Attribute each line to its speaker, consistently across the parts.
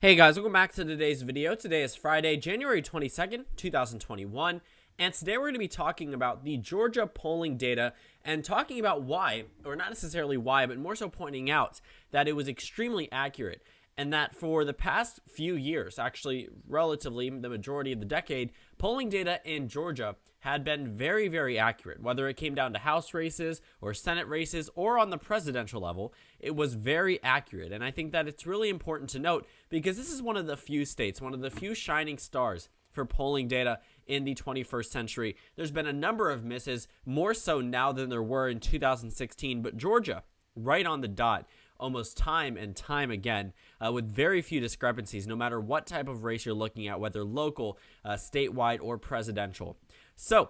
Speaker 1: Hey guys, welcome back to today's video. Today is Friday, January 22nd, 2021, and today we're going to be talking about the Georgia polling data and talking about why, or not necessarily why, but more so pointing out that it was extremely accurate and that for the past few years, actually relatively the majority of the decade, polling data in Georgia had been very, very accurate. Whether it came down to House races or Senate races or on the presidential level, it was very accurate. And I think that it's really important to note because this is one of the few states, one of the few shining stars for polling data in the 21st century. There's been a number of misses, more so now than there were in 2016, but Georgia, right on the dot, almost time and time again, with very few discrepancies, no matter what type of race you're looking at, whether local, statewide, or presidential. So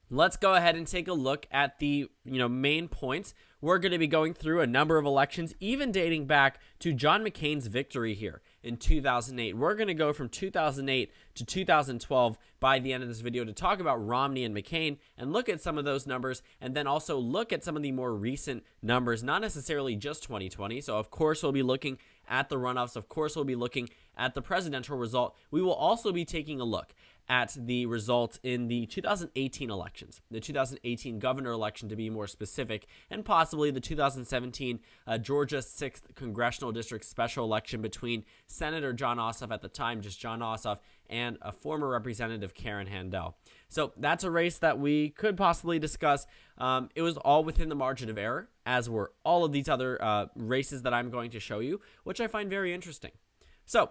Speaker 1: let's go ahead and take a look at the main points. We're going to be going through a number of elections, even dating back to John McCain's victory here in 2008. We're going to go from 2008 to 2012 by the end of this video to talk about Romney and McCain and look at some of those numbers, and then also look at some of the more recent numbers, not necessarily just 2020. So of course we'll be looking at the runoffs. Of course we'll be looking at the presidential result. We will also be taking a look at the results in the 2018 elections, the 2018 governor election to be more specific, and possibly the 2017 Georgia 6th Congressional District special election between Senator Jon Ossoff, at the time just Jon Ossoff, and a former representative, Karen Handel. So that's a race that we could possibly discuss. It was all within the margin of error, as were all of these other races that I'm going to show you, which I find very interesting. So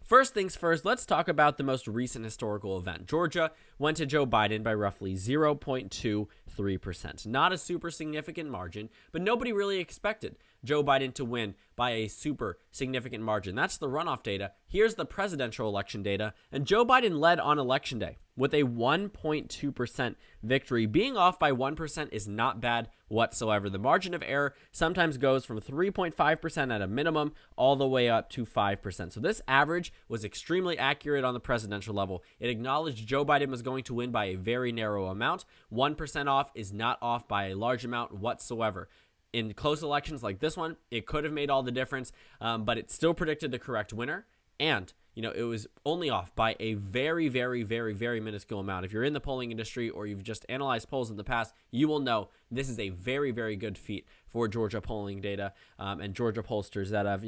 Speaker 1: first things first, let's talk about the most recent historical event. Georgia went to Joe Biden by roughly 0.23%. Not a super significant margin, but nobody really expected Joe Biden to win by a super significant margin. That's the runoff data. Here's the presidential election data, and Joe Biden led on election day with a 1.2% victory. Being off by 1% is not bad whatsoever. The margin of error sometimes goes from 3.5% at a minimum all the way up to 5%. So this average was extremely accurate on the presidential level. It acknowledged Joe Biden was going to win by a very narrow amount. 1% off is not off by a large amount whatsoever. In close elections like this one, it could have made all the difference, but it still predicted the correct winner. And it was only off by a very, very, very, very minuscule amount. If you're in the polling industry or you've just analyzed polls in the past, you will know this is a very, very good feat for Georgia polling data and Georgia pollsters that have,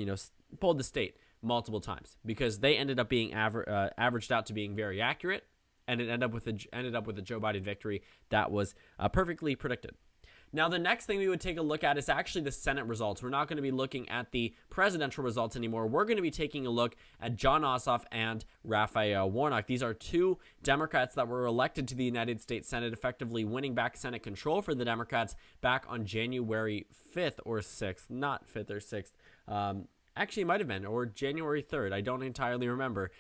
Speaker 1: polled the state multiple times, because they ended up being averaged out to being very accurate, and it ended up with a Joe Biden victory that was perfectly predicted. Now, the next thing we would take a look at is actually the Senate results. We're not going to be looking at the presidential results anymore. We're going to be taking a look at Jon Ossoff and Raphael Warnock. These are two Democrats that were elected to the United States Senate, effectively winning back Senate control for the Democrats back on January 5th or 6th. Not 5th or 6th. Actually, it might have been, or January 3rd. I don't entirely remember.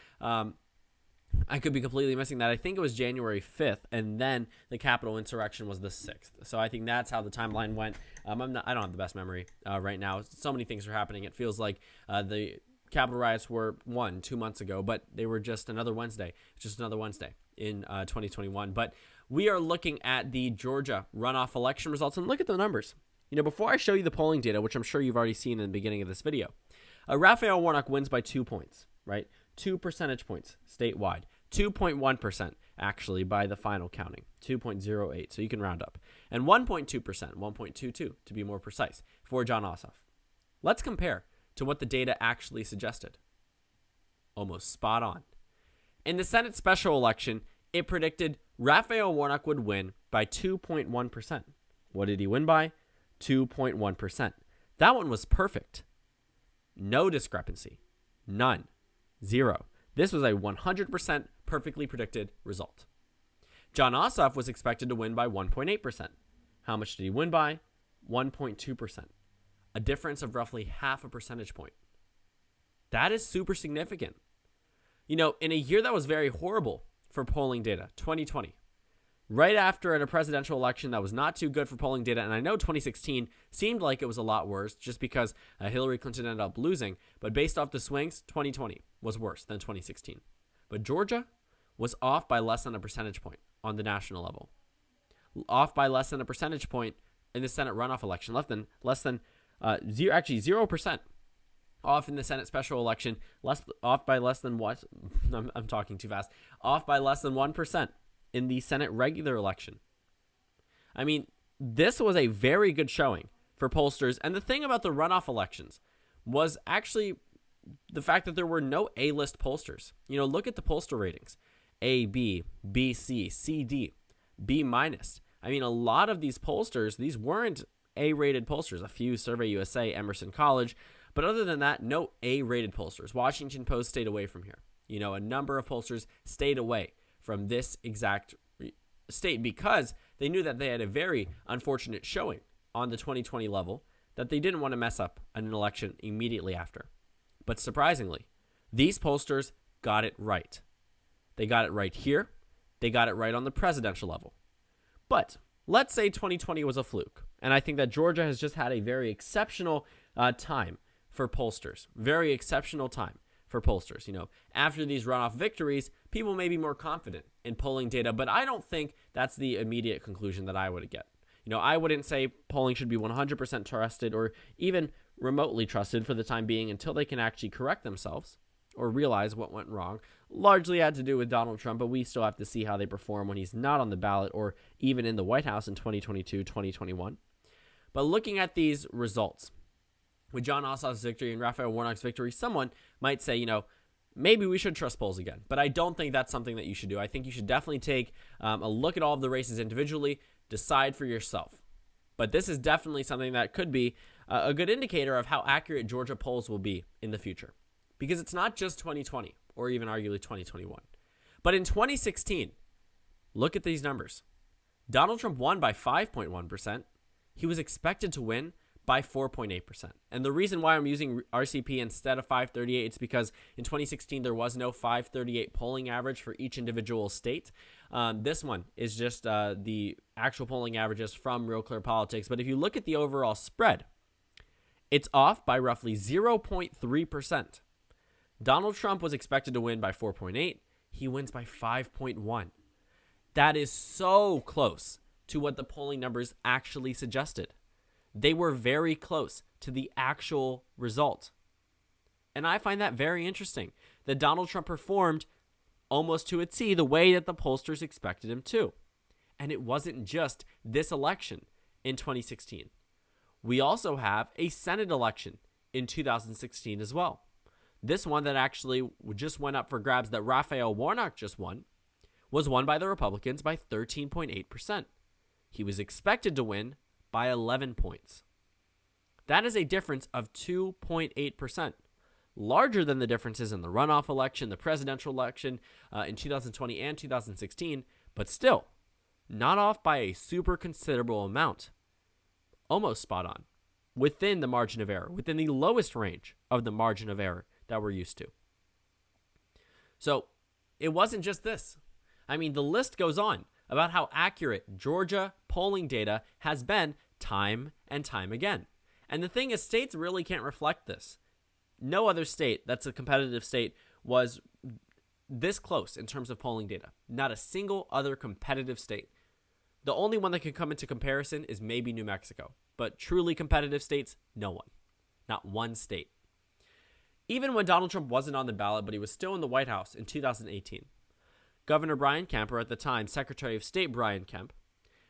Speaker 1: I could be completely missing that. I think it was January 5th, and then the Capitol insurrection was the 6th. So I think that's how the timeline went. I don't have the best memory right now. So many things are happening. It feels like the Capitol riots were 2 months ago, but they were just another Wednesday. It's just another Wednesday in 2021. But we are looking at the Georgia runoff election results, and look at the numbers. Before I show you the polling data, which I'm sure you've already seen in the beginning of this video, Raphael Warnock wins by 2 points, right? 2 percentage points statewide, 2.1% actually by the final counting, 2.08, so you can round up, and 1.2%, 1.22 to be more precise, for Jon Ossoff. Let's compare to what the data actually suggested. Almost spot on. In the Senate special election, it predicted Raphael Warnock would win by 2.1%. What did he win by? 2.1%. That one was perfect. No discrepancy. None. Zero. This was a 100% perfectly predicted result. Jon Ossoff was expected to win by 1.8%. How much did he win by? 1.2%. A difference of roughly half a percentage point. That is super significant. In a year that was very horrible for polling data, 2020, right after a presidential election that was not too good for polling data, and I know 2016 seemed like it was a lot worse just because Hillary Clinton ended up losing, but based off the swings, 2020 was worse than 2016. But Georgia was off by less than a percentage point on the national level. Off by less than a percentage point in the Senate runoff election, less than 0%. off in the Senate special election, off by less than what? I'm talking too fast. Off by less than 1% in the Senate regular election. I mean, this was a very good showing for pollsters. And the thing about the runoff elections was actually the fact that there were no A-list pollsters. You know, look at the pollster ratings. A, B, B, C, C, D, B minus. I mean, a lot of these pollsters, these weren't A-rated pollsters. A few, Survey USA, Emerson College. But other than that, no A-rated pollsters. Washington Post stayed away from here. You know, a number of pollsters stayed away from this exact state because they knew that they had a very unfortunate showing on the 2020 level that they didn't want to mess up an election immediately after. But surprisingly, these pollsters got it right. They got it right here. They got it right on the presidential level. But let's say 2020 was a fluke. And I think that Georgia has just had a very exceptional time for pollsters. Very exceptional time for pollsters. You know, after these runoff victories, people may be more confident in polling data, but I don't think that's the immediate conclusion that I would get. You know, I wouldn't say polling should be 100% trusted or even remotely trusted for the time being until they can actually correct themselves or realize what went wrong. Largely had to do with Donald Trump, but we still have to see how they perform when he's not on the ballot or even in the White House in 2022, 2021. But looking at these results, with Jon Ossoff's victory and Raphael Warnock's victory, someone might say, you know, maybe we should trust polls again. But I don't think that's something that you should do. I think you should definitely take a look at all of the races individually, decide for yourself. But this is definitely something that could be a good indicator of how accurate Georgia polls will be in the future. Because it's not just 2020 or even arguably 2021. But in 2016, look at these numbers. Donald Trump won by 5.1%. He was expected to win by 4.8%. And the reason why I'm using RCP instead of 538 is because in 2016 there was no 538 polling average for each individual state. This one is just the actual polling averages from Real Clear Politics. But if you look at the overall spread, it's off by roughly 0.3%. Donald Trump was expected to win by 4.8. He wins by 5.1. That is so close to what the polling numbers actually suggested. They were very close to the actual result. And I find that very interesting that Donald Trump performed almost to a T the way that the pollsters expected him to. And it wasn't just this election in 2016. We also have a Senate election in 2016 as well. This one that actually just went up for grabs that Raphael Warnock just won was won by the Republicans by 13.8%. He was expected to win by 11 points. That is a difference of 2.8%, larger than the differences in the runoff election, the presidential election in 2020 and 2016, but still not off by a super considerable amount. Almost spot on, within the margin of error, within the lowest range of the margin of error that we're used to. So it wasn't just this. I mean, the list goes on about how accurate Georgia polling data has been time and time again. And the thing is, states really can't reflect this. No other state that's a competitive state was this close in terms of polling data. Not a single other competitive state. The only one that can come into comparison is maybe New Mexico. But truly competitive states, no one. Not one state. Even when Donald Trump wasn't on the ballot, but he was still in the White House in 2018, Governor Brian Kemp, or at the time Secretary of State Brian Kemp,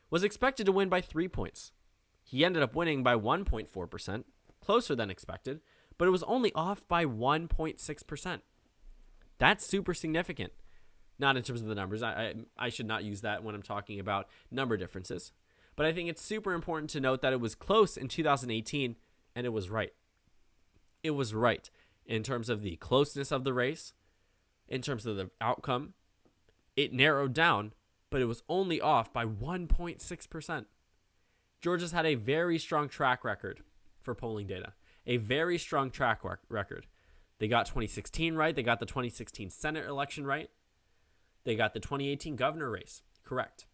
Speaker 1: was expected to win by 3 points. He ended up winning by 1.4%, closer than expected, but it was only off by 1.6%. That's super significant. Not in terms of the numbers. I should not use that when I'm talking about number differences. But I think it's super important to note that it was close in 2018, and it was right. It was right in terms of the closeness of the race, in terms of the outcome. It narrowed down, but it was only off by 1.6%. Georgia's had a very strong track record for polling data. A very strong track record. They got 2016 right. They got the 2016 Senate election right. They got the 2018 governor race correct.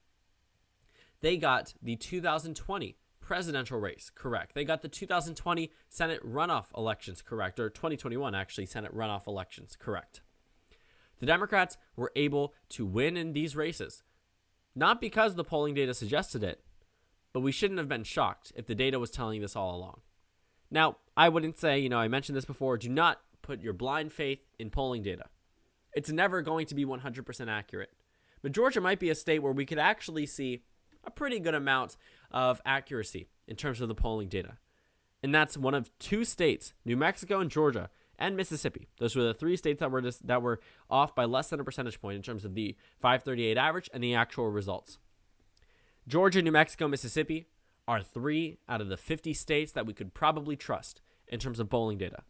Speaker 1: They got the 2020 presidential race correct. They got the 2020 Senate runoff elections correct, or 2021 actually Senate runoff elections correct. The Democrats were able to win in these races, not because the polling data suggested it, but we shouldn't have been shocked if the data was telling this all along. Now, I wouldn't say, I mentioned this before, do not put your blind faith in polling data. It's never going to be 100% accurate. But Georgia might be a state where we could actually see a pretty good amount of accuracy in terms of the polling data. And that's one of two states, New Mexico and Georgia and Mississippi. Those were the three states that were off by less than a percentage point in terms of the 538 average and the actual results. Georgia, New Mexico, Mississippi are 3 out of the 50 states that we could probably trust in terms of polling data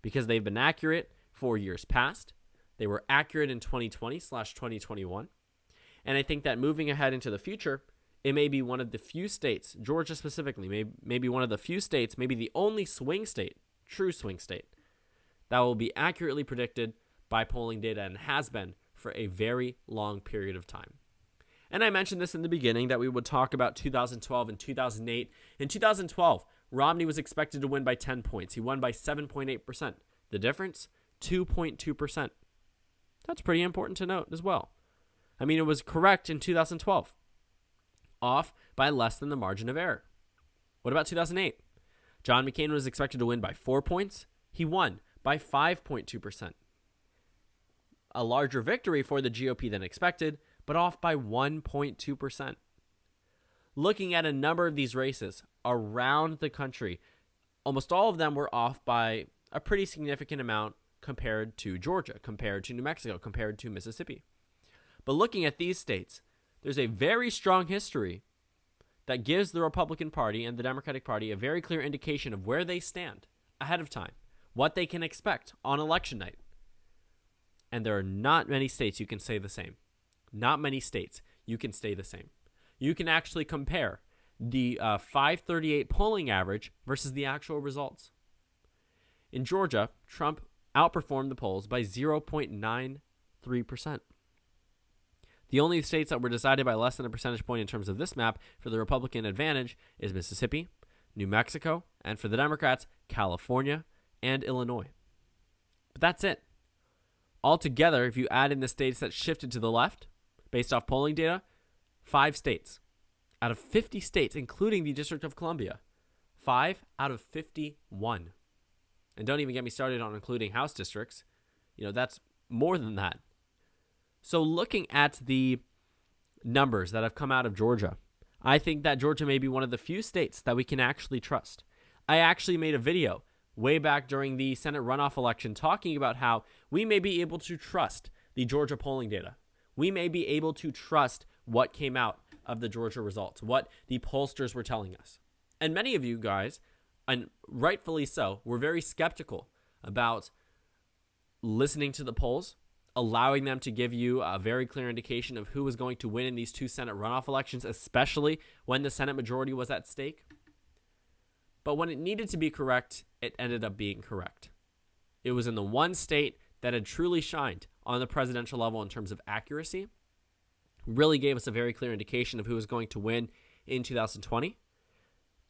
Speaker 1: because they've been accurate for years past. They were accurate in 2020/2021. And I think that moving ahead into the future, it may be one of the few states, Georgia specifically, maybe one of the few states, maybe the only swing state, true swing state, that will be accurately predicted by polling data and has been for a very long period of time. And I mentioned this in the beginning that we would talk about 2012 and 2008. In 2012, Romney was expected to win by 10 points. He won by 7.8%. The difference, 2.2%. That's pretty important to note as well. I mean, it was correct in 2012, off by less than the margin of error. What about 2008? John McCain was expected to win by 4 points. He won by 5.2%. A larger victory for the GOP than expected, but off by 1.2%. Looking at a number of these races around the country, almost all of them were off by a pretty significant amount compared to Georgia, compared to New Mexico, compared to Mississippi. But looking at these states, there's a very strong history that gives the Republican Party and the Democratic Party a very clear indication of where they stand ahead of time, what they can expect on election night. And there are not many states you can say the same. Not many states you can stay the same. You can actually compare the 538 polling average versus the actual results. In Georgia, Trump outperformed the polls by 0.93%. The only states that were decided by less than a percentage point in terms of this map for the Republican advantage is Mississippi, New Mexico, and for the Democrats, California and Illinois. But that's it. Altogether, if you add in the states that shifted to the left, based off polling data, 5 states out of 50 states, including the District of Columbia, 5 out of 51. And don't even get me started on including House districts. That's more than that. So looking at the numbers that have come out of Georgia, I think that Georgia may be one of the few states that we can actually trust. I actually made a video way back during the Senate runoff election talking about how we may be able to trust the Georgia polling data. We may be able to trust what came out of the Georgia results, what the pollsters were telling us. And many of you guys, and rightfully so, were very skeptical about listening to the polls, allowing them to give you a very clear indication of who was going to win in these 2 Senate runoff elections, especially when the Senate majority was at stake. But when it needed to be correct, it ended up being correct. It was in the one state that had truly shined on the presidential level in terms of accuracy, really gave us a very clear indication of who was going to win in 2020.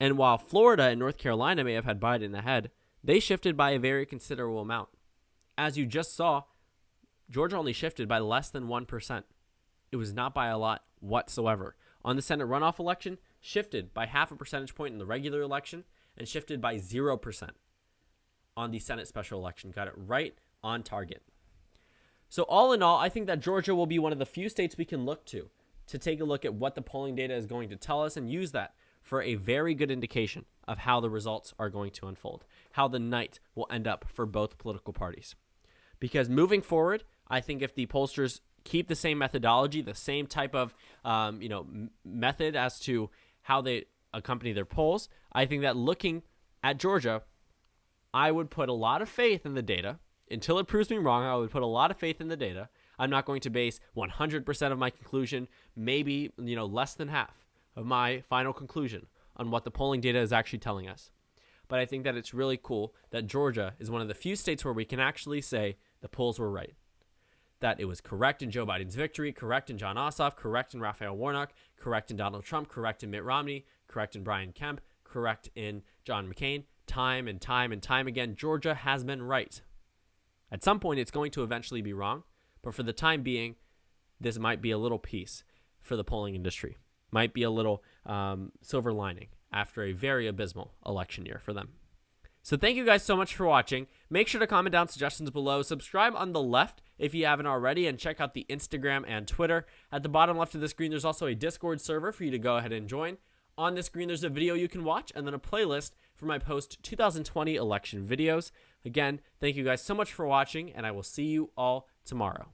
Speaker 1: And while Florida and North Carolina may have had Biden ahead, they shifted by a very considerable amount. As you just saw, Georgia only shifted by less than 1%. It was not by a lot whatsoever. On the Senate runoff election, shifted by half a percentage point in the regular election, and shifted by 0% on the Senate special election. Got it right on target. So all in all, I think that Georgia will be one of the few states we can look to take a look at what the polling data is going to tell us and use that for a very good indication of how the results are going to unfold, how the night will end up for both political parties. Because moving forward, I think if the pollsters keep the same methodology, the same type of method as to how they accompany their polls, I think that looking at Georgia, I would put a lot of faith in the data. Until it proves me wrong, I would put a lot of faith in the data. I'm not going to base 100% of my conclusion, maybe less than half of my final conclusion on what the polling data is actually telling us. But I think that it's really cool that Georgia is one of the few states where we can actually say the polls were right. That it was correct in Joe Biden's victory, correct in Jon Ossoff, correct in Raphael Warnock, correct in Donald Trump, correct in Mitt Romney, correct in Brian Kemp, correct in John McCain. Time and time and time again, Georgia has been right. At some point, it's going to eventually be wrong, but for the time being, this might be a little piece for the polling industry. Might be a little silver lining after a very abysmal election year for them. So thank you guys so much for watching. Make sure to comment down suggestions below. Subscribe on the left if you haven't already, and check out the Instagram and Twitter. At the bottom left of the screen, there's also a Discord server for you to go ahead and join. On the screen, there's a video you can watch, and then a playlist for my post-2020 election videos. Again, thank you guys so much for watching, and I will see you all tomorrow.